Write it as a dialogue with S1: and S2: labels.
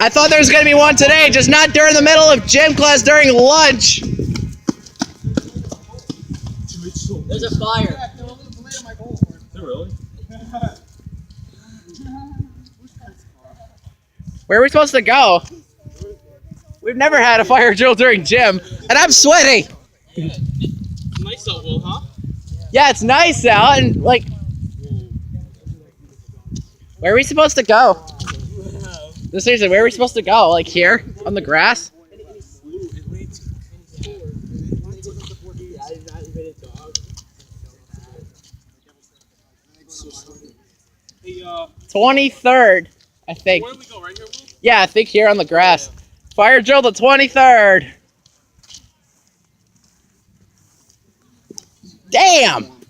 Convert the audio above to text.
S1: I thought there was going to be one today, just not during the middle of gym class during lunch.
S2: There's a fire.
S3: Is it really?
S1: Where are we supposed to go? We've never had a fire drill during gym, and I'm sweaty.
S3: Nice out, Will, huh?
S1: Yeah, it's nice out, and like, where are we supposed to go? No, seriously, where are we supposed to go? Like here, on the grass?
S3: Hey,
S1: 23rd, I think.
S3: where do we go? Right here, Will?
S1: Yeah, I think here on the grass. Fire drill the 23rd. Damn!